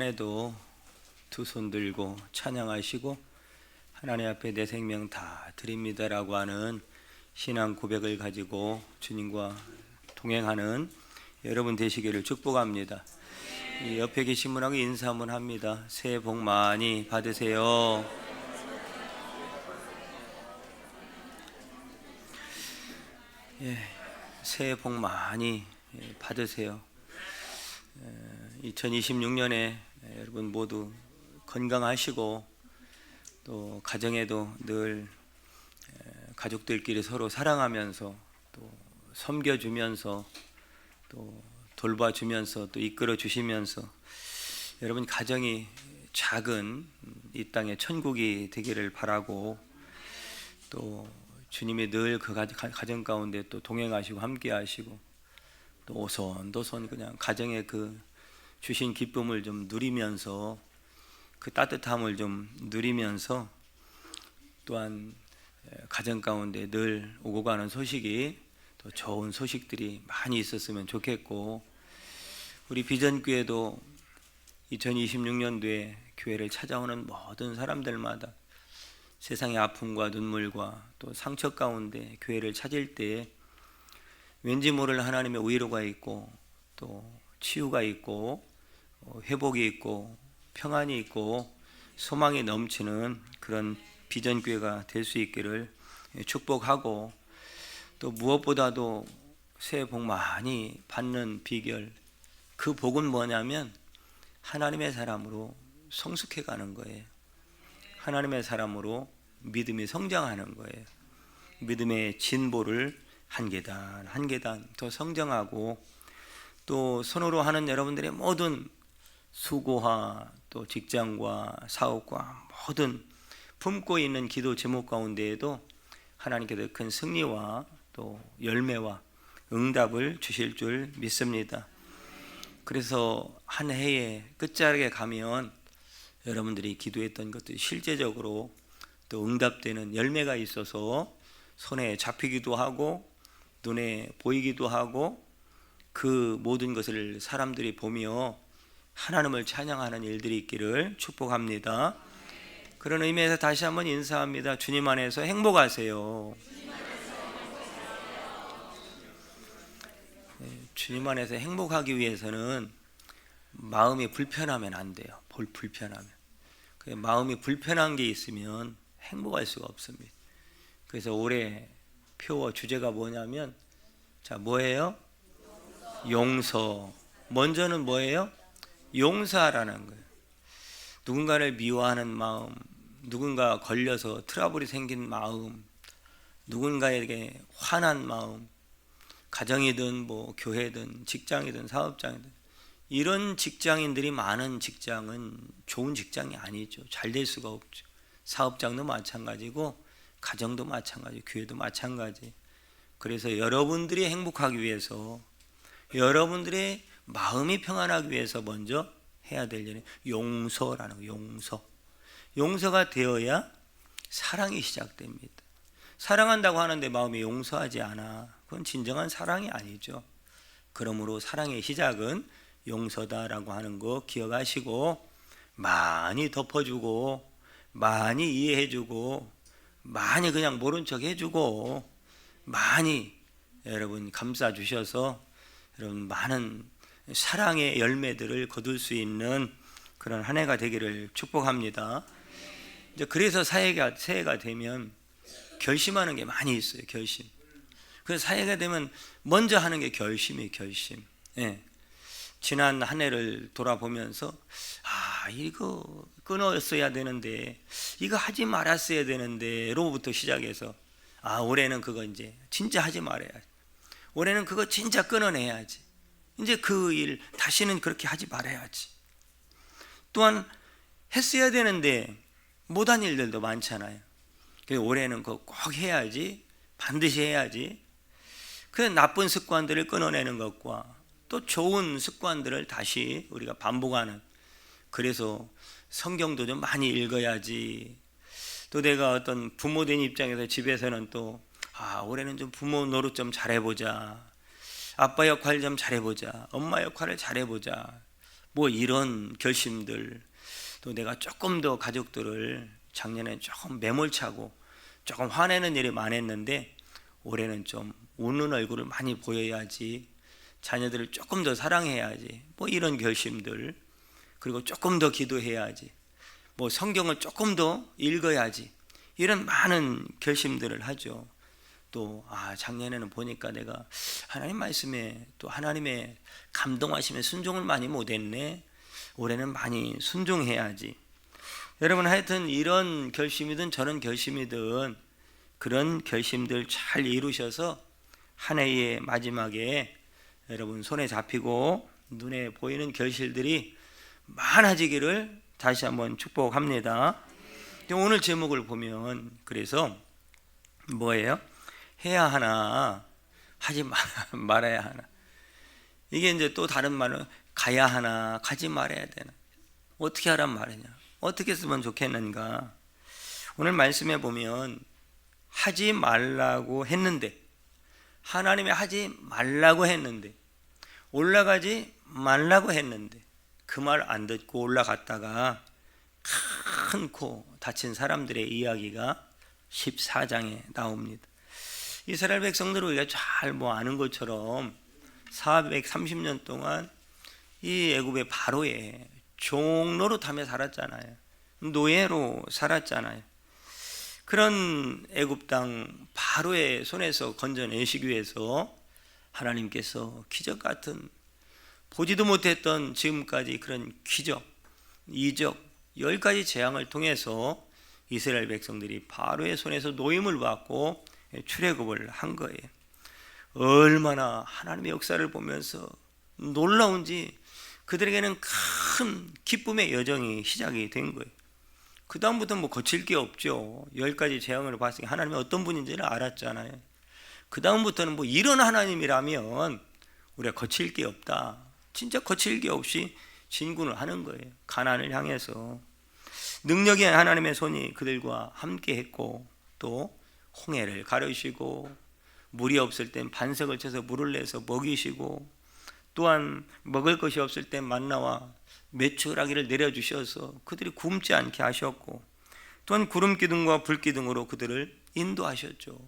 에도 두 손 들고 찬양하시고 하나님 앞에 내 생명 다 드립니다라고 하는 신앙 고백을 가지고 주님과 동행하는 여러분 되시기를 축복합니다. 이 옆에 계신 분하고 인사 한번 합니다. 새해 복 많이 받으세요. 새해 복 많이 받으세요. 2026년에 여러분 모두 건강하시고 또 가정에도 늘 가족들끼리 서로 사랑하면서 또 섬겨주면서 또 돌봐주면서 또 이끌어 주시면서 여러분 가정이 작은 이 땅의 천국이 되기를 바라고 또 주님이 늘 그 가정 가운데 또 동행하시고 함께 하시고 또 오손도손 그냥 가정의 그 주신 기쁨을 좀 누리면서 그 따뜻함을 좀 누리면서 또한 가정 가운데 늘 오고 가는 소식이 또 좋은 소식들이 많이 있었으면 좋겠고, 우리 비전교회도 2026년도에 교회를 찾아오는 모든 사람들마다 세상의 아픔과 눈물과 또 상처 가운데 교회를 찾을 때 왠지 모를 하나님의 위로가 있고 또 치유가 있고 회복이 있고 평안이 있고 소망이 넘치는 그런 비전교회가 될 수 있기를 축복하고, 또 무엇보다도 새해 복 많이 받는 비결, 그 복은 뭐냐면 하나님의 사람으로 성숙해 가는 거예요. 하나님의 사람으로 믿음이 성장하는 거예요. 믿음의 진보를 한 계단 한 계단 더 성장하고, 또 손으로 하는 여러분들의 모든 수고와 또 직장과 사업과 모든 품고 있는 기도 제목 가운데에도 하나님께서 큰 승리와 또 열매와 응답을 주실 줄 믿습니다. 그래서 한 해의 끝자락에 가면 여러분들이 기도했던 것들이 실제적으로 또 응답되는 열매가 있어서 손에 잡히기도 하고 눈에 보이기도 하고, 그 모든 것을 사람들이 보며 하나님을 찬양하는 일들이 있기를 축복합니다. 그런 의미에서 다시 한번 인사합니다. 주님 안에서 행복하세요. 주님 안에서 행복하기 위해서는 마음이 불편하면 안 돼요. 불편하면. 마음이 불편한 게 있으면 행복할 수가 없습니다. 그래서 올해 표 주제가 뭐냐면, 자, 뭐예요? 용서. 먼저는 뭐예요? 용서하라는 거예요. 누군가를 미워하는 마음, 누군가 걸려서 트러블이 생긴 마음, 누군가에게 화난 마음, 가정이든 뭐 교회든 직장이든 사업장이든, 이런 직장인들이 많은 직장은 좋은 직장이 아니죠. 잘 될 수가 없죠. 사업장도 마찬가지고 가정도 마찬가지, 교회도 마찬가지. 그래서 여러분들이 행복하기 위해서, 여러분들의 마음이 평안하기 위해서 먼저 해야 될 일이 용서라는 거예요. 용서가 되어야 사랑이 시작됩니다. 사랑한다고 하는데 마음이 용서하지 않아, 그건 진정한 사랑이 아니죠. 그러므로 사랑의 시작은 용서다라고 하는 거 기억하시고, 많이 덮어주고 많이 이해해주고 많이 그냥 모른 척 해주고 많이 여러분 감싸주셔서 여러분 많은 사랑의 열매들을 거둘 수 있는 그런 한 해가 되기를 축복합니다. 이제 그래서 새해가 되면 결심하는 게 많이 있어요. 결심. 그래서 새해가 되면 먼저 하는 게 결심이에요. 결심. 예. 지난 한 해를 돌아보면서 이거 끊었어야 되는데, 이거 하지 말았어야 되는데 로부터 시작해서 올해는 그거 이제 진짜 하지 말아야지, 올해는 그거 진짜 끊어내야지, 이제 그 일 다시는 그렇게 하지 말아야지. 또한 했어야 되는데 못한 일들도 많잖아요. 그래서 올해는 그거 꼭 해야지, 반드시 해야지. 그 나쁜 습관들을 끊어내는 것과 또 좋은 습관들을 다시 우리가 반복하는, 그래서 성경도 좀 많이 읽어야지. 또 내가 어떤 부모된 입장에서 집에서는 또 올해는 좀 부모 노릇 좀 잘해보자, 아빠 역할 좀 잘해보자, 엄마 역할을 잘해보자, 뭐 이런 결심들, 또 내가 조금 더 가족들을 작년에 조금 매몰차고 조금 화내는 일이 많았는데 올해는 좀 웃는 얼굴을 많이 보여야지, 자녀들을 조금 더 사랑해야지, 뭐 이런 결심들, 그리고 조금 더 기도해야지, 뭐 성경을 조금 더 읽어야지, 이런 많은 결심들을 하죠. 또 작년에는 보니까 내가 하나님 말씀에 또 하나님의 감동하심에 순종을 많이 못했네, 올해는 많이 순종해야지. 여러분, 하여튼 이런 결심이든 저런 결심이든 그런 결심들 잘 이루셔서 한 해의 마지막에 여러분 손에 잡히고 눈에 보이는 결실들이 많아지기를 다시 한번 축복합니다. 오늘 제목을 보면 그래서 뭐예요? 해야 하나 하지 말아야 하나. 이게 이제 또 다른 말은 가야 하나 가지 말아야 되나. 어떻게 하란 말이냐, 어떻게 쓰면 좋겠는가. 오늘 말씀에 보면 하지 말라고 했는데, 하나님이 하지 말라고 했는데, 올라가지 말라고 했는데 그 말 안 듣고 올라갔다가 큰 코 다친 사람들의 이야기가 14장에 나옵니다. 이스라엘 백성들을 우리가 잘 아는 것처럼 430년 동안 이 애굽의 바로의 종로로 타며 살았잖아요. 노예로 살았잖아요. 그런 애굽 땅 바로의 손에서 건져내시기 위해서 하나님께서 기적 같은, 보지도 못했던 지금까지 그런 기적, 이적, 10가지 재앙을 통해서 이스라엘 백성들이 바로의 손에서 노임을 받고 출애굽을 한 거예요. 얼마나 하나님의 역사를 보면서 놀라운지 그들에게는 큰 기쁨의 여정이 시작이 된 거예요. 그 다음부터는 뭐 거칠 게 없죠. 10가지 재앙을 봤으니 하나님이 어떤 분인지를 알았잖아요. 그 다음부터는 뭐 이런 하나님이라면 우리가 거칠 게 없다, 진짜 거칠 게 없이 진군을 하는 거예요. 가나안을 향해서 능력의 하나님의 손이 그들과 함께 했고, 또 홍해를 가르시고 물이 없을 땐 반석을 쳐서 물을 내서 먹이시고, 또한 먹을 것이 없을 땐 만나와 메추라기를 내려주셔서 그들이 굶지 않게 하셨고, 또한 구름 기둥과 불 기둥으로 그들을 인도하셨죠.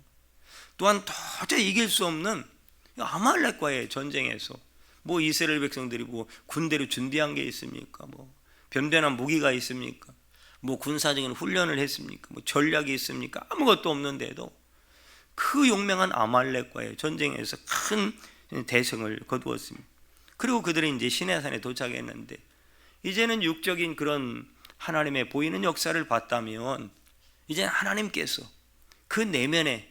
또한 도저히 이길 수 없는 아말렉과의 전쟁에서 뭐 이스라엘 백성들이 뭐 군대로 준비한 게 있습니까? 뭐 변변한 무기가 있습니까? 뭐 군사적인 훈련을 했습니까? 뭐 전략이 있습니까? 아무것도 없는데도 그 용맹한 아말렉과의 전쟁에서 큰 대승을 거두었습니다. 그리고 그들이 이제 시내산에 도착했는데, 이제는 육적인 그런 하나님의 보이는 역사를 봤다면 이제 하나님께서 그 내면에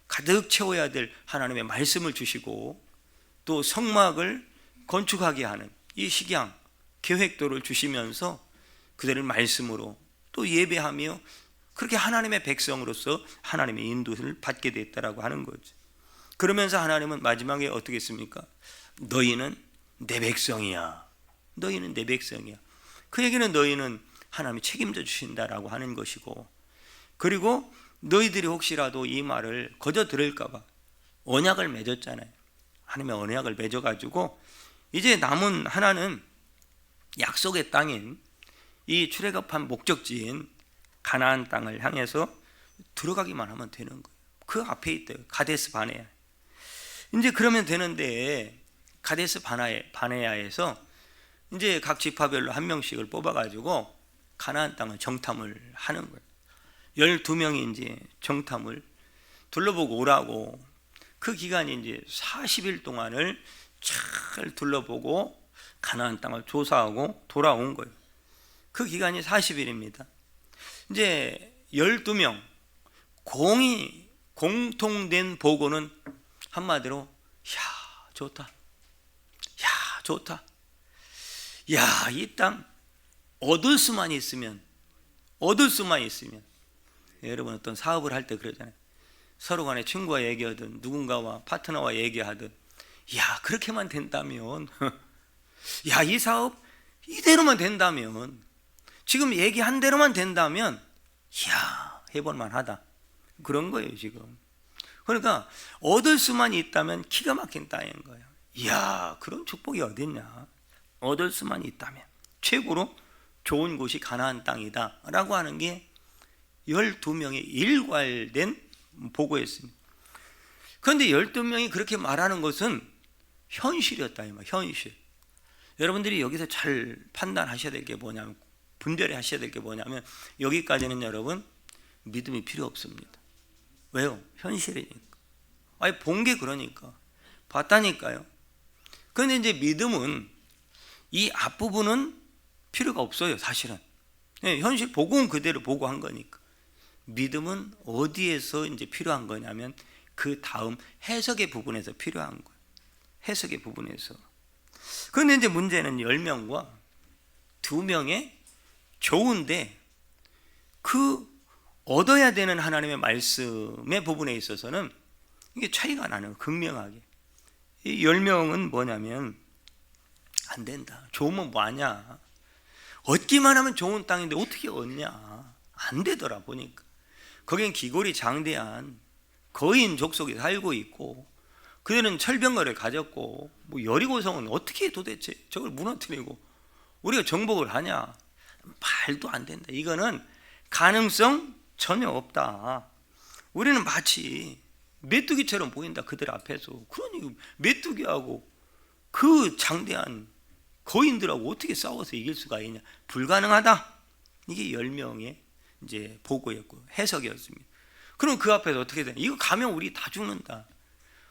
가득 채워야 될 하나님의 말씀을 주시고, 또 성막을 건축하게 하는 이 식양 계획도를 주시면서 그들을 말씀으로 또 예배하며 그렇게 하나님의 백성으로서 하나님의 인도를 받게 됐다라고 하는 거죠. 그러면서 하나님은 마지막에 어떻게 했습니까? 너희는 내 백성이야. 너희는 내 백성이야. 그 얘기는 너희는 하나님이 책임져 주신다라고 하는 것이고, 그리고 너희들이 혹시라도 이 말을 거저 들을까 봐 언약을 맺었잖아요. 하나님의 언약을 맺어가지고 이제 남은 하나는 약속의 땅인 이 출애굽한 목적지인 가나안 땅을 향해서 들어가기만 하면 되는 거예요. 그 앞에 있대요. 가데스 바네아. 이제 그러면 되는데, 가데스 바네아에서 이제 각 지파별로 한 명씩을 뽑아가지고 가나안 땅을 정탐을 하는 거예요. 12명이 이제 정탐을 둘러보고 오라고. 그 기간이 이제 40일 동안을 잘 둘러보고 가나안 땅을 조사하고 돌아온 거예요. 그 기간이 40일입니다. 이제 12명 공통된 보고는 한마디로 야 좋다, 야 좋다, 야 이 땅 얻을 수만 있으면, 여러분 어떤 사업을 할 때 그러잖아요. 서로 간에 친구와 얘기하든 누군가와 파트너와 얘기하든, 야 그렇게만 된다면 야 이 사업 이대로만 된다면, 지금 얘기한 대로만 된다면 야 해볼만 하다, 그런 거예요 지금. 그러니까 얻을 수만 있다면 기가 막힌 땅인 거예요. 이야 그런 축복이 어딨냐. 얻을 수만 있다면 최고로 좋은 곳이 가나안 땅이다 라고 하는 게 12명의 일괄된 보고였습니다. 그런데 12명이 그렇게 말하는 것은 현실이었다 이 말, 현실. 여러분들이 여기서 잘 판단하셔야 될 게 뭐냐면, 분별하셔야 될 게 뭐냐면, 여기까지는 여러분 믿음이 필요 없습니다. 왜요? 현실이니까. 아니 본 게 그러니까 봤다니까요. 그런데 이제 믿음은 이 앞부분은 필요가 없어요. 사실은 현실 복음은 그대로 보고한 거니까. 믿음은 어디에서 이제 필요한 거냐면 그 다음 해석의 부분에서 필요한 거예요. 해석의 부분에서. 그런데 이제 문제는 10명과 2명의 좋은데 그 얻어야 되는 하나님의 말씀의 부분에 있어서는 이게 차이가 나는 거예요. 극명하게. 이 10명은 뭐냐면 안 된다. 좋으면 뭐하냐. 얻기만 하면 좋은 땅인데 어떻게 얻냐. 안 되더라 보니까. 거긴 기골이 장대한 거인 족속이 살고 있고 그들은 철병거를 가졌고 뭐 여리고성은 어떻게 도대체 저걸 무너뜨리고 우리가 정복을 하냐. 말도 안 된다. 이거는 가능성 전혀 없다. 우리는 마치 메뚜기처럼 보인다 그들 앞에서. 그러니 메뚜기하고 그 장대한 거인들하고 어떻게 싸워서 이길 수가 있냐. 불가능하다. 이게 10명의 이제 보고였고 해석이었습니다. 그럼 그 앞에서 어떻게 되냐. 이거 가면 우리 다 죽는다.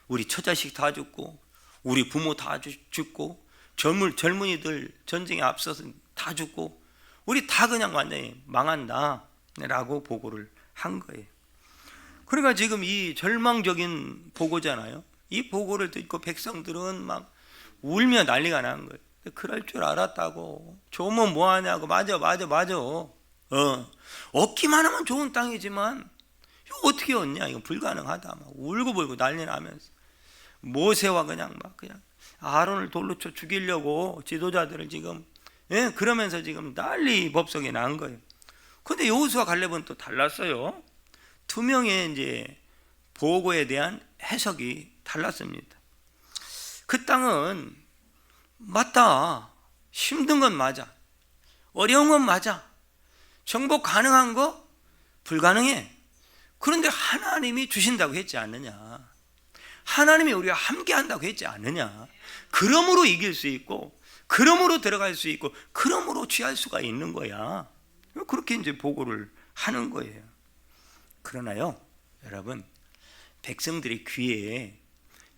우리 처자식 다 죽고 우리 부모 다 죽고 젊은이들 전쟁에 앞서서 다 죽고 우리 다 그냥 완전히 망한다 라고 보고를 한 거예요. 그러니까 지금 이 절망적인 보고잖아요. 이 보고를 듣고 백성들은 막 울며 난리가 난 거예요. 그럴 줄 알았다고. 좋으면 뭐하냐고. 맞아. 얻기만 하면 좋은 땅이지만 이거 어떻게 얻냐. 이거 불가능하다. 막 울고불고 난리 나면서 모세와 그냥 아론을 돌로 쳐 죽이려고 지도자들을 지금 그러면서 지금 난리 법석에 난 거예요. 근데 여호수아 갈렙은 또 달랐어요. 2명의 이제 보고에 대한 해석이 달랐습니다. 그 땅은 맞다. 힘든 건 맞아. 어려운 건 맞아. 정복 가능한 거 불가능해. 그런데 하나님이 주신다고 했지 않느냐. 하나님이 우리와 함께 한다고 했지 않느냐. 그러므로 이길 수 있고 그러므로 들어갈 수 있고 그러므로 취할 수가 있는 거야. 그렇게 이제 보고를 하는 거예요. 그러나요 여러분, 백성들의 귀에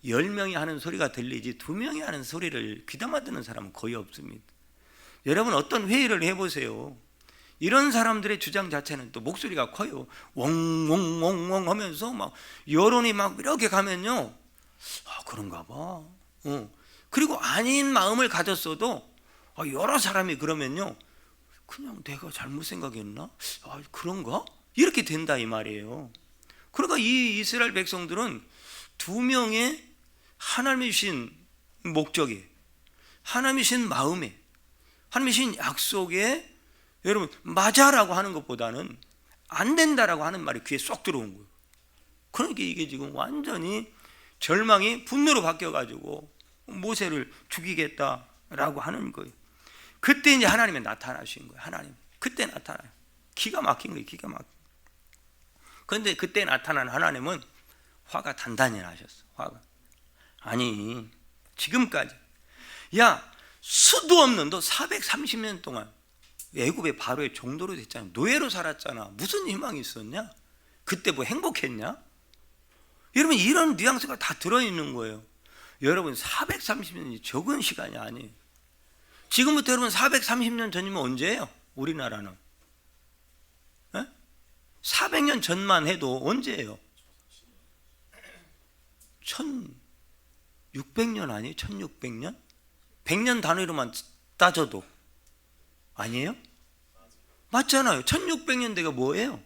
10명이 하는 소리가 들리지 2명이 하는 소리를 귀담아 듣는 사람은 거의 없습니다. 여러분 어떤 회의를 해보세요. 이런 사람들의 주장 자체는 또 목소리가 커요. 웡웡웡웡 하면서 막 여론이 막 이렇게 가면요, 그런가 봐. 그리고 아닌 마음을 가졌어도 여러 사람이 그러면요, 그냥 내가 잘못 생각했나? 그런가? 이렇게 된다 이 말이에요. 그러니까 이 이스라엘 백성들은 2명의 하나님이 주신 목적에, 하나님이 주신 마음에, 하나님이 주신 약속에 여러분 맞아라고 하는 것보다는 안 된다라고 하는 말이 귀에 쏙 들어온 거예요. 그러니까 이게 지금 완전히 절망이 분노로 바뀌어가지고 모세를 죽이겠다라고 하는 거예요. 그때 이제 하나님이 나타나신 거예요. 하나님 그때 나타나요. 기가 막힌 거예요. 기가 막힌. 그런데 그때 나타난 하나님은 화가 단단히 나셨어. 화가. 아니 지금까지 수도 없는 너 430년 동안 애굽의 바로의 종도로 됐잖아. 노예로 살았잖아. 무슨 희망이 있었냐? 그때 뭐 행복했냐? 여러분 이런 뉘앙스가 다 들어있는 거예요. 여러분 430년이 적은 시간이 아니에요. 지금부터 여러분 430년 전이면 언제예요? 우리나라는 400년 전만 해도 언제예요? 1600년 아니에요? 1600년? 100년 단위로만 따져도 아니에요? 맞잖아요. 1600년대가 뭐예요?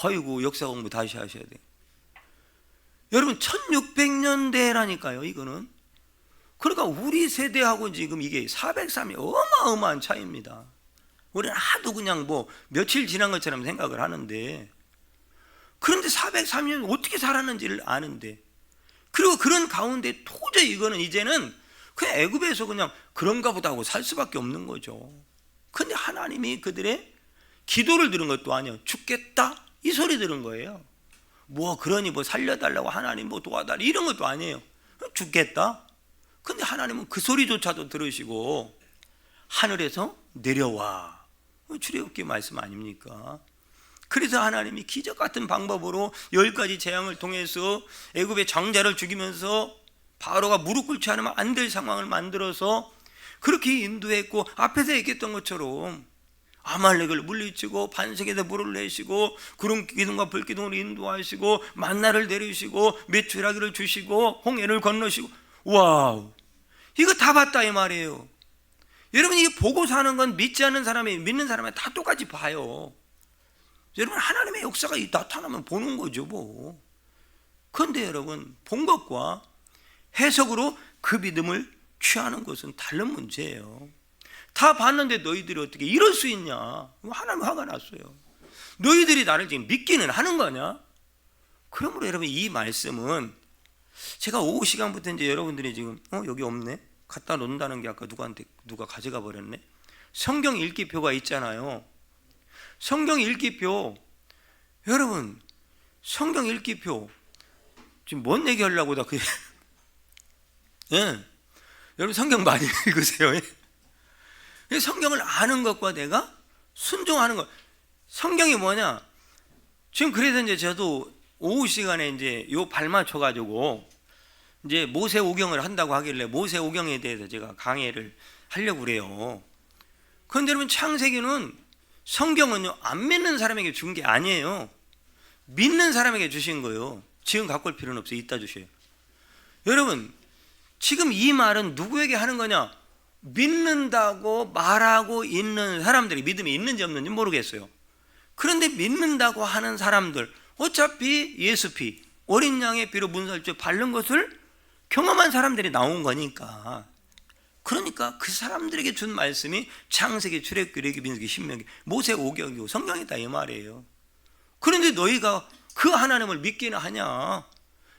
아이고 역사 공부 다시 하셔야 돼요. 여러분 1600년대라니까요 이거는. 그러니까 우리 세대하고 지금 이게 403이 어마어마한 차이입니다. 우리는 하도 그냥 뭐 며칠 지난 것처럼 생각을 하는데, 그런데 403년 어떻게 살았는지를 아는데, 그리고 그런 가운데 도저히 이거는 이제는 그냥 애굽에서 그냥 그런가 보다 하고 살 수밖에 없는 거죠. 근데 하나님이 그들의 기도를 들은 것도 아니에요. 죽겠다 이 소리 들은 거예요. 뭐 그러니 뭐 살려달라고 하나님 뭐 도와달라 이런 것도 아니에요. 죽겠다. 근데 하나님은 그 소리조차도 들으시고 하늘에서 내려와. 출애굽기 말씀 아닙니까? 그래서 하나님이 기적 같은 방법으로 10가지 재앙을 통해서 애굽의 장자를 죽이면서 바로가 무릎 꿇지 않으면 안 될 상황을 만들어서 그렇게 인도했고, 앞에서 얘기했던 것처럼 아말렉을 물리치고 반석에서 물을 내시고 구름 기둥과 불 기둥으로 인도하시고 만나를 내리시고 메추라기를 주시고 홍해를 건너시고, 와우, 이거 다 봤다 이 말이에요. 여러분, 이게 보고 사는 건 믿지 않는 사람이 믿는 사람이 다 똑같이 봐요. 여러분, 하나님의 역사가 나타나면 보는 거죠 뭐. 그런데 여러분, 본 것과 해석으로 그 믿음을 취하는 것은 다른 문제예요. 다 봤는데 너희들이 어떻게 이럴 수 있냐? 하나님 화가 났어요. 너희들이 나를 지금 믿기는 하는 거냐? 그러므로 여러분, 이 말씀은 제가 오후 시간부터 이제 여러분들이 지금 여기 없네? 갖다 놓는다는 게 아까 누가 가져가 버렸네? 성경 읽기표가 있잖아요. 성경 읽기표, 여러분, 성경 읽기표 지금 뭔 얘기 하려고 다 예. 여러분, 성경 많이 읽으세요. 성경을 아는 것과 내가 순종하는 것. 성경이 뭐냐? 지금 그래서 이제 저도 오후 시간에 이제 요 발맞춰 가지고 이제 모세오경을 한다고 하길래 모세오경에 대해서 제가 강의를 하려고 그래요. 그런데 여러분, 창세기는 성경은요, 안 믿는 사람에게 준 게 아니에요. 믿는 사람에게 주신 거예요. 지금 갖고 올 필요는 없어요. 이따 주셔요. 여러분, 지금 이 말은 누구에게 하는 거냐? 믿는다고 말하고 있는 사람들이, 믿음이 있는지 없는지 모르겠어요. 그런데 믿는다고 하는 사람들, 어차피 예수 피, 어린 양의 피로 문설주에 바른 것을 경험한 사람들이 나온 거니까. 그러니까 그 사람들에게 준 말씀이 창세기, 출애굽기, 레위기, 민수기, 신명기, 모세오경이고 성경이다 이 말이에요. 그런데 너희가 그 하나님을 믿기는 하냐?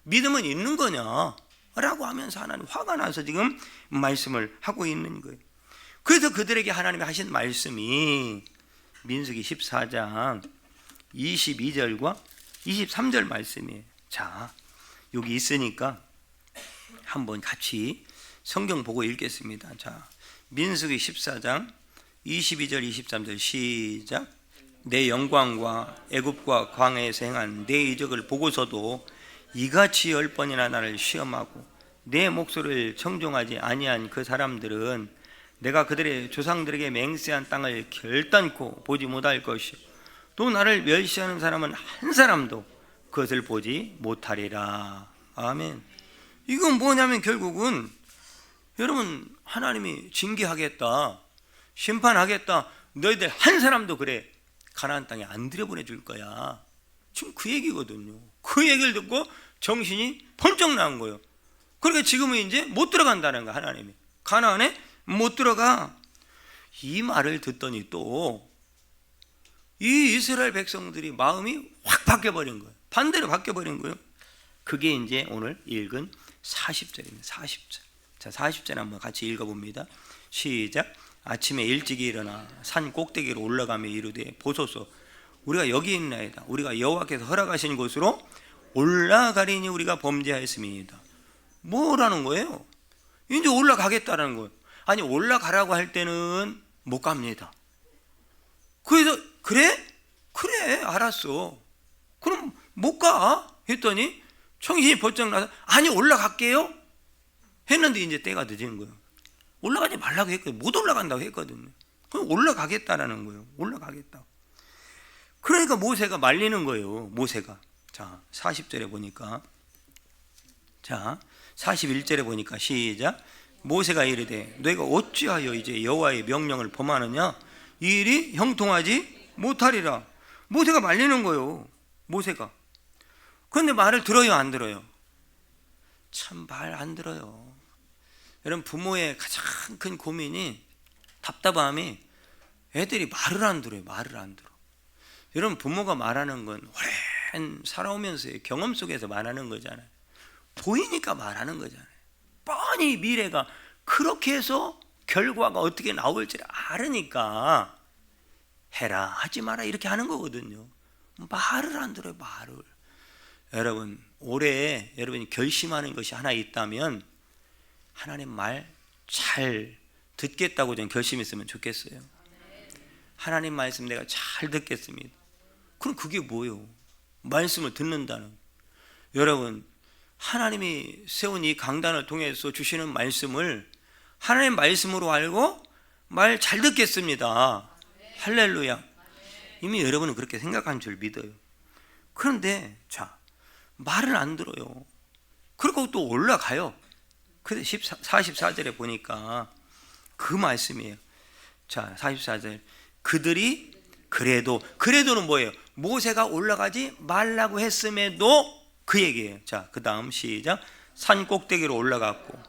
믿음은 있는 거냐? 라고 하면서 하나님 화가 나서 지금 말씀을 하고 있는 거예요. 그래서 그들에게 하나님이 하신 말씀이 민수기 14장 22절과 23절 말씀이에요. 자, 여기 있으니까 한번 같이 성경 보고 읽겠습니다. 자, 민수기 14장 22절 23절 시작. 내 영광과 애굽과 광야에서 행한 내 이적을 보고서도 이같이 10번이나 나를 시험하고 내 목소리를 청종하지 아니한 그 사람들은 내가 그들의 조상들에게 맹세한 땅을 결단코 보지 못할 것이요, 또 나를 멸시하는 사람은 한 사람도 그것을 보지 못하리라. 아멘. 이건 뭐냐면 결국은 여러분, 하나님이 징계하겠다, 심판하겠다, 너희들 한 사람도 그래 가나안 땅에 안 들여보내줄 거야. 지금 그 얘기거든요. 그 얘기를 듣고 정신이 번쩍 나온 거예요. 그러니까 지금은 이제 못 들어간다는 거야. 하나님이 가나안에 못 들어가. 이 말을 듣더니 또 이 이스라엘 백성들이 마음이 확 바뀌어버린 거예요. 반대로 바뀌어버린 거예요. 그게 이제 오늘 읽은 40절입니다 40절. 자, 40절 한번 같이 읽어봅니다. 시작. 아침에 일찍이 일어나 산 꼭대기로 올라가며 이르되 보소서, 우리가 여기 있나이다. 우리가 여호와께서 허락하신 곳으로 올라가리니 우리가 범죄하였습니다. 뭐라는 거예요? 이제 올라가겠다라는 거예요. 아니, 올라가라고 할 때는 못 갑니다. 그래서 그래 알았어. 그럼 못 가 했더니 정신이 번쩍 나서 아니 올라갈게요 했는데 이제 때가 늦은 거예요. 올라가지 말라고 했거든요. 못 올라간다고 했거든요. 그럼 올라가겠다라는 거예요. 올라가겠다. 그러니까 모세가 말리는 거예요. 모세가. 자, 40절에 보니까, 자 41절에 보니까 시작. 모세가 이르되 너희가 어찌하여 이제 여호와의 명령을 범하느냐? 이 일이 형통하지 못하리라. 모세가 말리는 거예요. 모세가. 그런데 말을 들어요, 안 들어요? 참 말 안 들어요. 여러분, 부모의 가장 큰 고민이, 답답함이 애들이 말을 안 들어요. 말을 안 들어. 여러분, 부모가 말하는 건 오랜 살아오면서의 경험 속에서 말하는 거잖아요. 보이니까 말하는 거잖아요. 뻔히 미래가 그렇게 해서 결과가 어떻게 나올지를 알으니까 해라 하지 마라 이렇게 하는 거거든요. 말을 안 들어요. 말을. 여러분 올해 여러분이 결심하는 것이 하나 있다면 하나님 말 잘 듣겠다고 좀 결심했으면 좋겠어요. 하나님 말씀 내가 잘 듣겠습니다. 그럼 그게 뭐예요? 말씀을 듣는다는. 여러분 하나님이 세운 이 강단을 통해서 주시는 말씀을 하나님 말씀으로 알고 말 잘 듣겠습니다. 할렐루야. 이미 여러분은 그렇게 생각한 줄 믿어요. 그런데 자 말을 안 들어요. 그리고 또 올라가요. 근데 44절에 보니까 그 말씀이에요. 자 44절 그들이 그래도는 뭐예요? 모세가 올라가지 말라고 했음에도 그 얘기예요. 자 그 다음 시작. 산 꼭대기로 올라갔고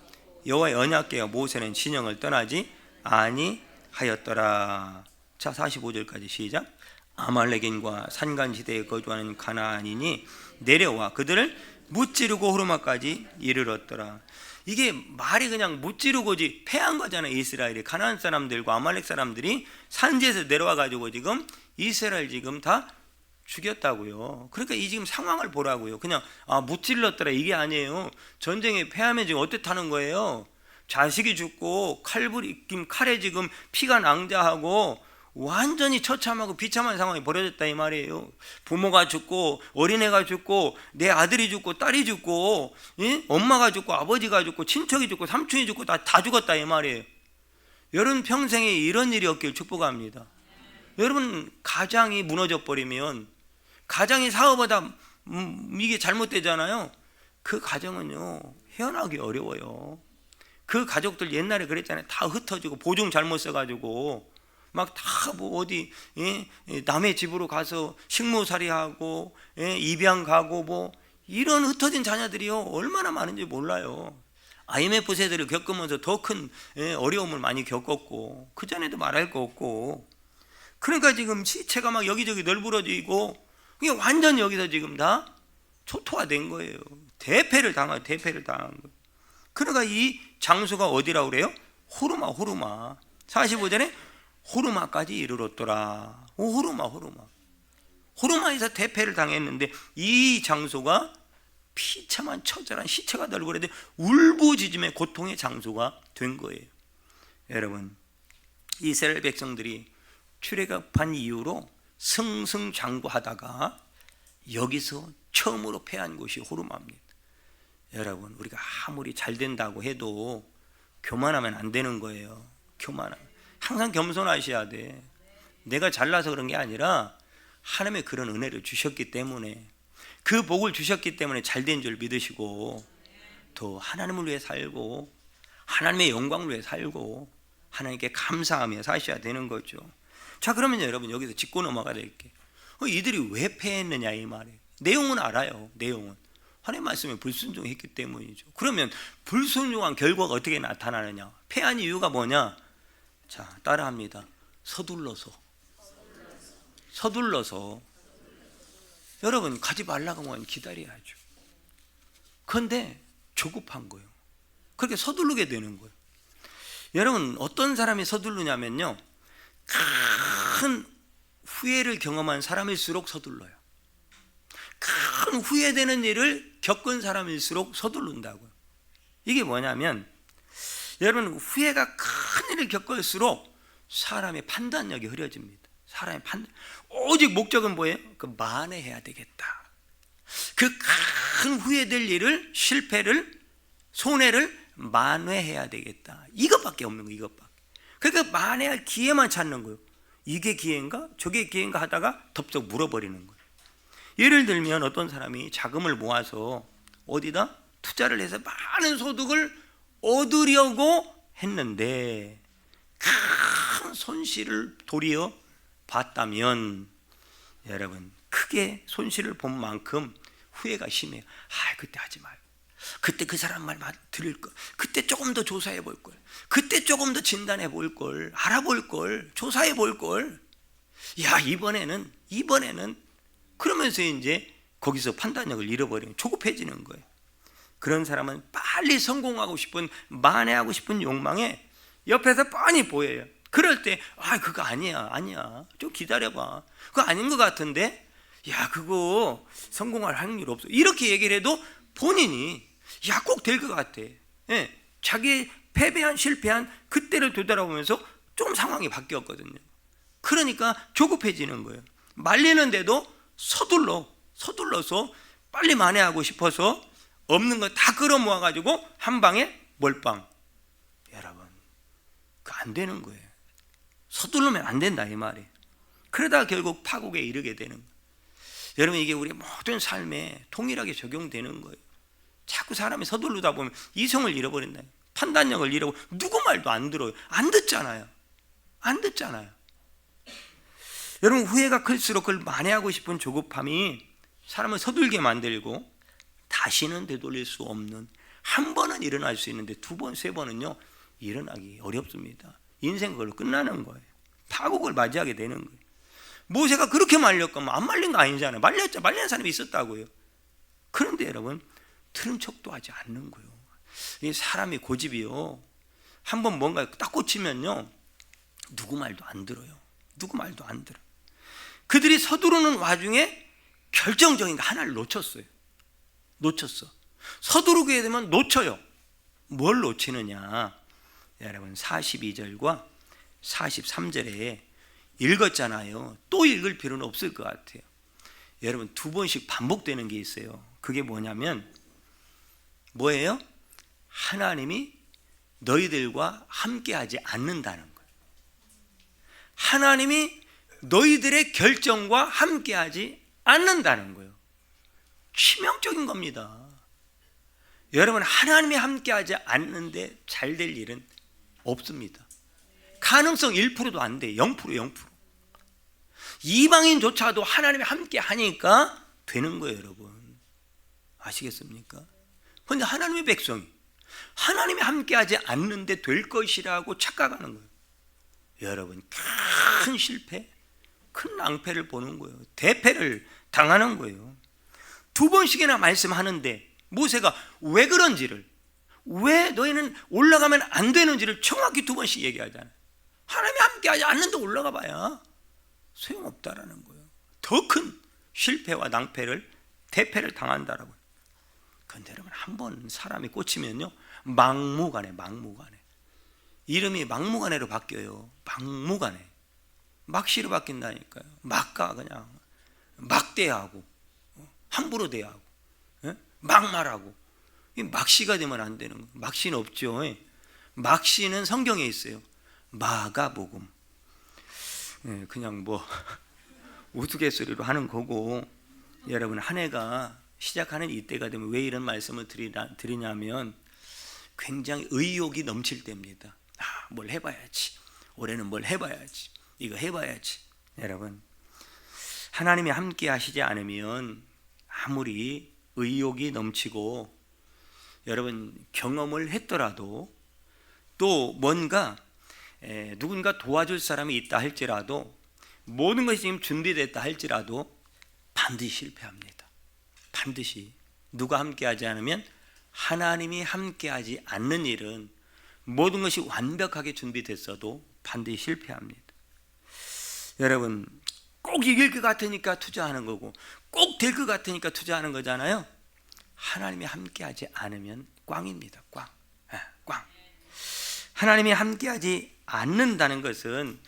여호와의 언약궤와 모세는 진영을 떠나지 아니하였더라. 자 45절까지 시작. 아말렉인과 산간지대에 거주하는 가나안인이 내려와 그들을 무찌르고 호르마까지 이르렀더라. 이게 말이 그냥 무찌르고지 패한 거잖아요. 이스라엘이 가나안 사람들과 아말렉 사람들이 산지에서 내려와 가지고 지금 이스라엘 지금 다 죽였다고요. 그러니까 이 지금 상황을 보라고요. 그냥 무찔렀더라 이게 아니에요. 전쟁에 패하면 지금 어떻다는 거예요? 자식이 죽고 칼에 지금 피가 낭자하고 완전히 처참하고 비참한 상황이 벌어졌다 이 말이에요. 부모가 죽고 어린애가 죽고 내 아들이 죽고 딸이 죽고 엄마가 죽고 아버지가 죽고 친척이 죽고 삼촌이 죽고 다 죽었다 이 말이에요. 여러분 평생에 이런 일이 없길 축복합니다. 여러분 가장이 무너져 버리면 가장이 사업하다 이게 잘못되잖아요. 그 가정은요 헤어나기 어려워요. 그 가족들 옛날에 그랬잖아요. 다 흩어지고 보증 잘못 써가지고 막 다 뭐 어디 남의 집으로 가서 식모살이하고 입양 가고 뭐 이런 흩어진 자녀들이요 얼마나 많은지 몰라요. IMF 세대를 겪으면서 더 큰 어려움을 많이 겪었고 그 전에도 말할 거 없고 그러니까 지금 시체가 막 여기저기 널브러지고 이게 완전 여기서 지금 다 초토화된 거예요. 대패를 당한 거예요. 그러니까 이 장소가 어디라고 그래요? 호르마 45절에 호르마까지 이르렀더라. 호르마에서 대패를 당했는데 이 장소가 비참한 처절한 시체가 널브러진 울부짖음의 고통의 장소가 된 거예요. 여러분 이스라엘 백성들이 출애굽한 이후로 승승장구하다가 여기서 처음으로 패한 곳이 호르마입니다. 여러분 우리가 아무리 잘 된다고 해도 교만하면 안 되는 거예요. 교만하면 항상 겸손하셔야 돼. 내가 잘나서 그런 게 아니라 하나님의 그런 은혜를 주셨기 때문에 그 복을 주셨기 때문에 잘된 줄 믿으시고 더 하나님을 위해 살고 하나님의 영광을 위해 살고 하나님께 감사하며 사셔야 되는 거죠. 자 그러면 여러분 여기서 짚고 넘어가야 될게 이들이 왜 패했느냐 이 말이에요. 내용은 알아요. 내용은 하나님 말씀에 불순종했기 때문이죠. 그러면 불순종한 결과가 어떻게 나타나느냐? 패한 이유가 뭐냐? 자 따라합니다. 서둘러서 여러분 가지 말라고 하면 기다려야죠. 그런데 조급한 거예요. 그렇게 서두르게 되는 거예요. 여러분 어떤 사람이 서두르냐면요 큰 후회를 경험한 사람일수록 서둘러요. 큰 후회되는 일을 겪은 사람일수록 서두른다고요. 이게 뭐냐면 여러분 후회가 큰 일을 겪을수록 사람의 판단력이 흐려집니다. 사람의 오직 목적은 뭐예요? 만회해야 되겠다. 그 큰 후회될 일을 실패를 손해를 만회해야 되겠다. 이것밖에 없는 거예요. 이것밖에. 그러니까 만회할 기회만 찾는 거예요. 이게 기회인가? 저게 기회인가 하다가 덥석 물어버리는 거예요. 예를 들면 어떤 사람이 자금을 모아서 어디다 투자를 해서 많은 소득을 얻으려고 했는데 큰 손실을 도리어 봤다면 여러분 크게 손실을 본 만큼 후회가 심해요. 그때 하지 말고 그때 그 사람 말 들을 걸 그때 조금 더 조사해 볼 걸 그때 조금 더 진단해 볼 걸 알아볼 걸 조사해 볼 걸 이번에는 그러면서 이제 거기서 판단력을 잃어버리면 조급해지는 거예요. 그런 사람은 빨리 성공하고 싶은, 만회하고 싶은 욕망에 옆에서 뻔히 보여요. 그럴 때 그거 아니야 좀 기다려봐, 그거 아닌 것 같은데, 야 그거 성공할 확률 없어, 이렇게 얘기를 해도 본인이 꼭 될 것 같아. 자기 패배한, 실패한 그때를 되돌아보면서 좀 상황이 바뀌었거든요. 그러니까 조급해지는 거예요. 말리는데도 서둘러서 빨리 만회하고 싶어서 없는 거 다 끌어모아 가지고 한 방에 몰빵. 여러분, 그 안 되는 거예요. 서두르면 안 된다 이 말이에요. 그러다 결국 파국에 이르게 되는 거예요. 여러분, 이게 우리 모든 삶에 동일하게 적용되는 거예요. 자꾸 사람이 서두르다 보면 이성을 잃어버린다, 판단력을 잃어버리고 누구 말도 안 들어요. 안 듣잖아요. 여러분, 후회가 클수록 그걸 만회하고 싶은 조급함이 사람을 서둘게 만들고 다시는 되돌릴 수 없는, 한 번은 일어날 수 있는데 두 번, 세 번은요 일어나기 어렵습니다. 인생 그걸로 끝나는 거예요. 파국을 맞이하게 되는 거예요. 모세가 그렇게 말렸거면 안 말린 거 아니잖아요. 말린 사람이 있었다고요. 그런데 여러분, 들은 척도 하지 않는 거예요. 이 사람이 고집이요, 한번 뭔가 딱 꽂히면요 누구 말도 안 들어요. 그들이 서두르는 와중에 결정적인 거 하나를 놓쳤어. 서두르게 되면 놓쳐요. 뭘 놓치느냐, 여러분 42절과 43절에 읽었잖아요. 또 읽을 필요는 없을 것 같아요. 여러분, 두 번씩 반복되는 게 있어요. 그게 뭐냐면, 뭐예요? 하나님이 너희들과 함께하지 않는다는 거예요. 하나님이 너희들의 결정과 함께하지 않는다는 거예요. 치명적인 겁니다. 여러분, 하나님이 함께하지 않는데 잘 될 일은 없습니다. 가능성 1%도 안 돼. 0%. 이방인조차도 하나님이 함께 하니까 되는 거예요, 여러분. 아시겠습니까? 그런데 하나님의 백성이 하나님이 함께 하지 않는데 될 것이라고 착각하는 거예요. 여러분, 큰 실패, 큰 낭패를 보는 거예요. 대패를 당하는 거예요. 두 번씩이나 말씀하는데 모세가 왜 그런지를, 왜 너희는 올라가면 안 되는지를 정확히 두 번씩 얘기하잖아요. 하나님이 함께 하지 않는데 올라가 봐야 소용없다라는 거예요. 더 큰 실패와 낭패를, 대패를 당한다라고요. 그런데 여러분, 한 번 사람이 꽂히면요 막무가내 이름이 막무가내로 바뀌어요. 막시로 바뀐다니까요. 그냥 막 대하고, 함부로 대하고, 막 말하고. 막시가 되면 안 되는 거예요. 막시는 없죠. 막시는 성경에 있어요. 마가복음. 그냥 뭐 우스갯소리로 하는 거고, 여러분, 한 해가 시작하는 이때가 되면 왜 이런 말씀을 드리냐면, 굉장히 의욕이 넘칠 때입니다. 뭘 해봐야지, 올해는 뭘 해봐야지, 이거 해봐야지. 여러분, 하나님이 함께 하시지 않으면 아무리 의욕이 넘치고 여러분 경험을 했더라도, 또 뭔가 누군가 도와줄 사람이 있다 할지라도, 모든 것이 지금 준비됐다 할지라도 반드시 실패합니다. 반드시. 누가 함께하지 않으면, 하나님이 함께하지 않는 일은 모든 것이 완벽하게 준비됐어도 반드시 실패합니다. 여러분, 꼭 이길 것 같으니까 투자하는 거고, 꼭 될 것 같으니까 투자하는 거잖아요. 하나님이 함께하지 않으면 꽝입니다. 꽝. 하나님이 함께하지 않는다는 것은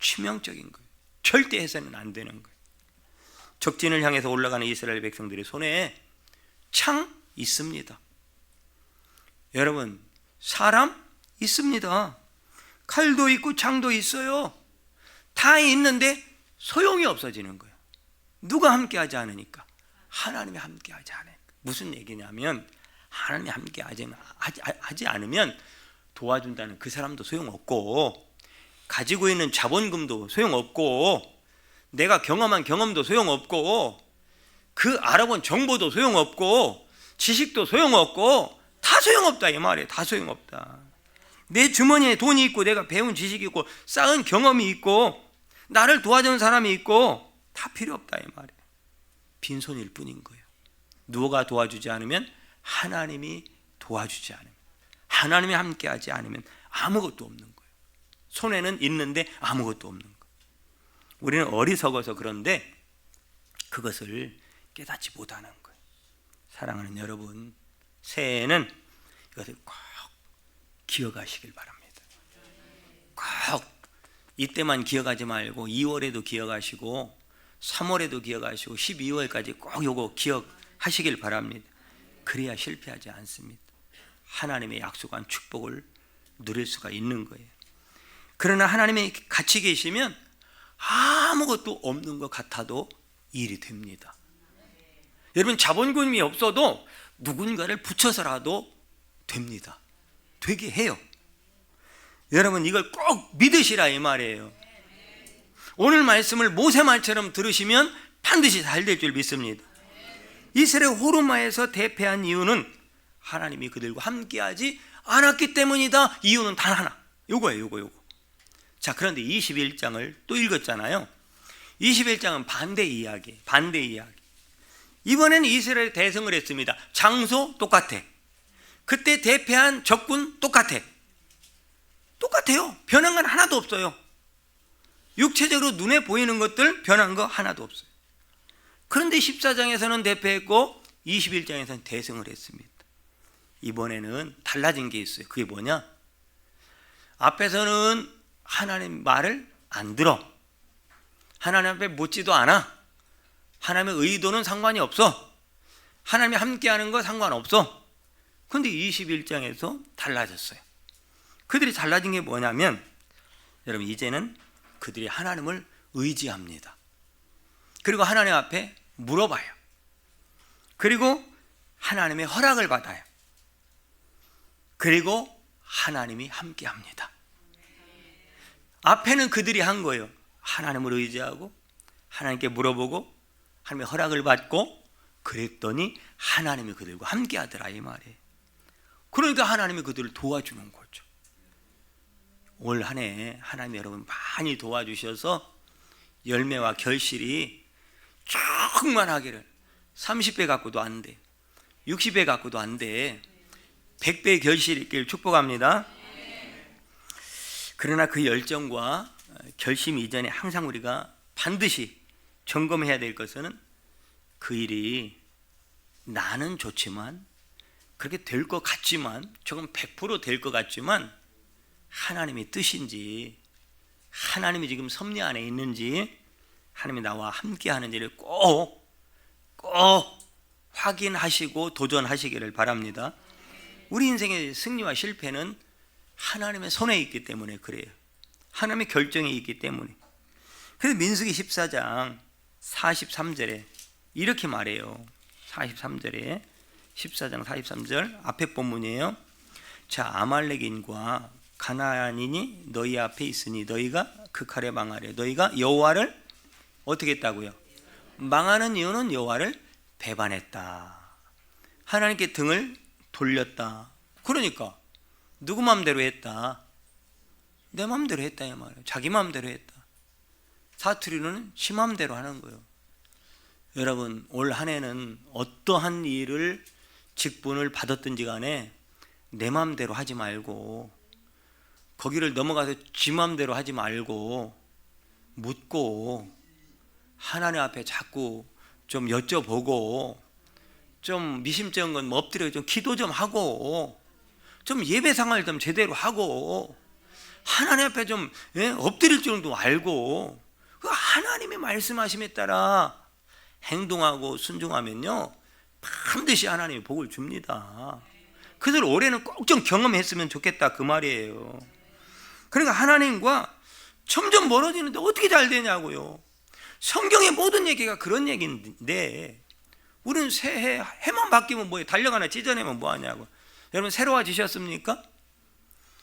치명적인 거예요. 절대 해서는 안 되는 거예요. 적진을 향해서 올라가는 이스라엘 백성들의 손에 창 있습니다. 여러분, 사람 있습니다. 칼도 있고 창도 있어요. 다 있는데 소용이 없어지는 거예요. 누가 함께하지 않으니까? 하나님이 함께하지 않으니까. 무슨 얘기냐면, 하나님이 함께하지 않으면 도와준다는 그 사람도 소용없고, 가지고 있는 자본금도 소용없고, 내가 경험한 경험도 소용없고, 그 알아본 정보도 소용없고, 지식도 소용없고, 다 소용없다 이 말이에요. 다 소용없다. 내 주머니에 돈이 있고, 내가 배운 지식이 있고, 쌓은 경험이 있고, 나를 도와주는 사람이 있고, 다 필요 없다 이 말이에요. 빈손일 뿐인 거예요. 누가 도와주지 않으면 하나님이 도와주지 않으면, 하나님이 함께하지 않으면 아무것도 없는 거예요. 손에는 있는데 아무것도 없는 거예요. 우리는 어리석어서 그런데 그것을 깨닫지 못하는 거예요. 사랑하는 여러분, 새해에는 이것을 꼭 기억하시길 바랍니다. 꼭 이때만 기억하지 말고 2월에도 기억하시고 3월에도 기억하시고 12월까지 꼭 요거 기억하시길 바랍니다. 그래야 실패하지 않습니다. 하나님의 약속한 축복을 누릴 수가 있는 거예요. 그러나 하나님이 같이 계시면 아무것도 없는 것 같아도 일이 됩니다. 여러분, 자본금이 없어도 누군가를 붙여서라도 됩니다. 되게 해요. 여러분, 이걸 꼭 믿으시라 이 말이에요. 오늘 말씀을 모세 말처럼 들으시면 반드시 잘 될 줄 믿습니다. 이스라엘 호르마에서 대패한 이유는 하나님이 그들과 함께하지 않았기 때문이다. 이유는 단 하나, 요거예요. 요거. 자, 그런데 21장을 또 읽었잖아요. 21장은 반대 이야기. 이번에는 이스라엘 대성을 했습니다. 장소 똑같아. 그때 대패한 적군 똑같아요. 변한 건 하나도 없어요. 육체적으로 눈에 보이는 것들 변한 거 하나도 없어요. 그런데 14장에서는 대패했고 21장에서는 대성을 했습니다. 이번에는 달라진 게 있어요. 그게 뭐냐? 앞에서는 하나님 말을 안 들어. 하나님 앞에 묻지도 않아. 하나님의 의도는 상관이 없어. 하나님이 함께하는 거 상관없어. 그런데 21장에서 달라졌어요. 그들이 달라진 게 뭐냐면, 여러분, 이제는 그들이 하나님을 의지합니다. 그리고 하나님 앞에 물어봐요. 그리고 하나님의 허락을 받아요. 그리고 하나님이 함께합니다. 앞에는 그들이 한 거예요. 하나님을 의지하고 하나님께 물어보고 하나님의 허락을 받고 그랬더니 하나님이 그들과 함께하더라 이 말이에요. 그러니까 하나님이 그들을 도와주는 거죠. 올 한 해 하나님 여러분 많이 도와주셔서 열매와 결실이 충만하기를, 30배 갖고도 안 돼, 60배 갖고도 안 돼, 100배의 결실이 있기를 축복합니다. 그러나 그 열정과 결심 이전에 항상 우리가 반드시 점검해야 될 것은, 그 일이 나는 좋지만, 그렇게 될 것 같지만, 조금 100% 될 것 같지만 하나님의 뜻인지, 하나님이 지금 섭리 안에 있는지, 하나님이 나와 함께 하는지를 꼭 확인하시고 도전하시기를 바랍니다. 우리 인생의 승리와 실패는 하나님의 손에 있기 때문에 그래요. 하나님의 결정에 있기 때문에. 그래서 민수기 14장 43절에 이렇게 말해요. 43절에 14장 43절 앞에 본문이에요. 자, 아말렉인과 가나안인이 너희 앞에 있으니 너희가 극하려 망하려. 너희가 여호와를 어떻게 했다고요? 망하는 이유는 여호와를 배반했다. 하나님께 등을 돌렸다. 그러니까 누구 마음대로 했다? 내 마음대로 했다 이 말이에요. 자기 마음대로 했다. 사투리는 지 마음대로 하는 거예요. 여러분, 올 한 해는 어떠한 일을 직분을 받았든지 간에 내 마음대로 하지 말고, 거기를 넘어가서 지 마음대로 하지 말고 묻고 하나님 앞에 자꾸 좀 여쭤보고, 좀 미심쩍은 건 엎드려 좀 기도 좀 하고, 좀 예배 생활 좀 제대로 하고, 하나님 앞에 좀 엎드릴 줄도 알고, 그 하나님의 말씀하심에 따라 행동하고 순종하면요 반드시 하나님이 복을 줍니다. 그들 올해는 꼭 좀 경험했으면 좋겠다 그 말이에요. 그러니까 하나님과 점점 멀어지는데 어떻게 잘 되냐고요. 성경의 모든 얘기가 그런 얘기인데, 우리는 새해 해만 바뀌면 뭐예요? 달력하나 찢어내면 뭐하냐고. 여러분, 새로워지셨습니까?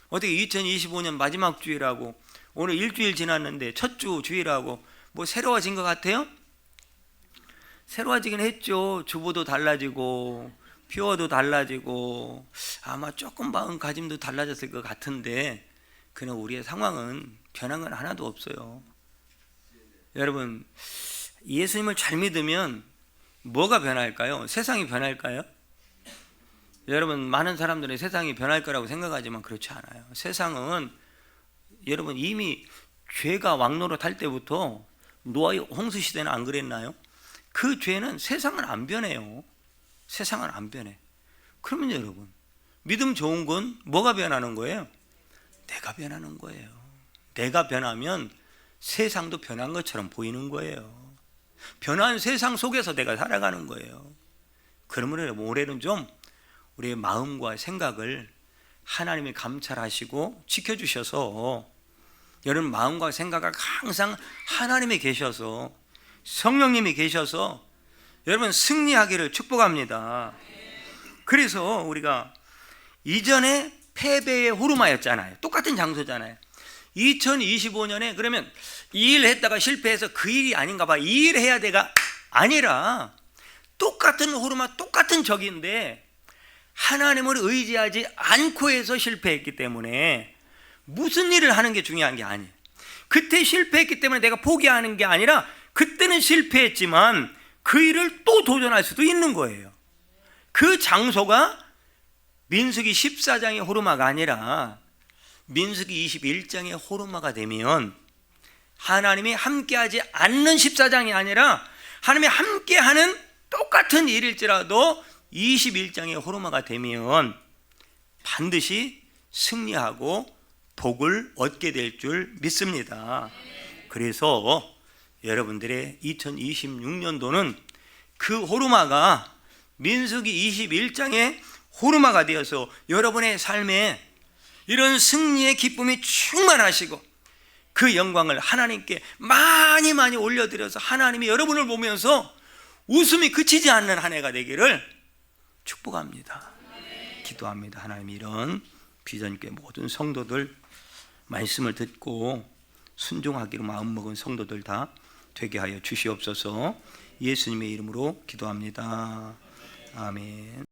어떻게 2025년 마지막 주일하고 오늘 일주일 지났는데 첫 주 주일하고 뭐 새로워진 것 같아요? 새로워지긴 했죠. 주보도 달라지고 표어도 달라지고 아마 조금 마음가짐도 달라졌을 것 같은데, 그냥 우리의 상황은 변한 건 하나도 없어요. 여러분, 예수님을 잘 믿으면 뭐가 변할까요? 세상이 변할까요? 여러분, 많은 사람들이 세상이 변할 거라고 생각하지만 그렇지 않아요. 세상은 여러분 이미 죄가 왕노릇할 때부터 노아의 홍수 시대는 안 그랬나요? 그 죄는 세상은 안 변해요. 세상은 안 변해. 그러면 여러분, 믿음 좋은 건 뭐가 변하는 거예요? 내가 변하는 거예요. 내가 변하면 세상도 변한 것처럼 보이는 거예요. 변한 세상 속에서 내가 살아가는 거예요. 그러므로 올해는 좀 우리의 마음과 생각을 하나님이 감찰하시고 지켜주셔서 여러분 마음과 생각을 항상 하나님이 계셔서 성령님이 계셔서 여러분 승리하기를 축복합니다. 그래서 우리가 이전에 패배의 호르마였잖아요. 똑같은 장소잖아요. 2025년에 그러면 이 일 했다가 실패해서 그 일이 아닌가 봐, 이 일 해야 돼가 아니라 똑같은 호르마, 똑같은 적인데 하나님을 의지하지 않고 해서 실패했기 때문에 무슨 일을 하는 게 중요한 게 아니에요. 그때 실패했기 때문에 내가 포기하는 게 아니라 그때는 실패했지만 그 일을 또 도전할 수도 있는 거예요. 그 장소가 민수기 14장의 호르마가 아니라 민수기 21장의 호르마가 되면 하나님이 함께하지 않는 14장이 아니라 하나님이 함께하는 똑같은 일일지라도 21장의 호르마가 되면 반드시 승리하고 복을 얻게 될 줄 믿습니다. 그래서 여러분들의 2026년도는 그 호르마가 민수기 21장의 호르마가 되어서 여러분의 삶에 이런 승리의 기쁨이 충만하시고 그 영광을 하나님께 많이 많이 올려드려서 하나님이 여러분을 보면서 웃음이 그치지 않는 한 해가 되기를 축복합니다. 기도합니다. 하나님, 이런 비전교회 모든 성도들 말씀을 듣고 순종하기로 마음먹은 성도들 다 되게 하여 주시옵소서. 예수님의 이름으로 기도합니다. 아멘.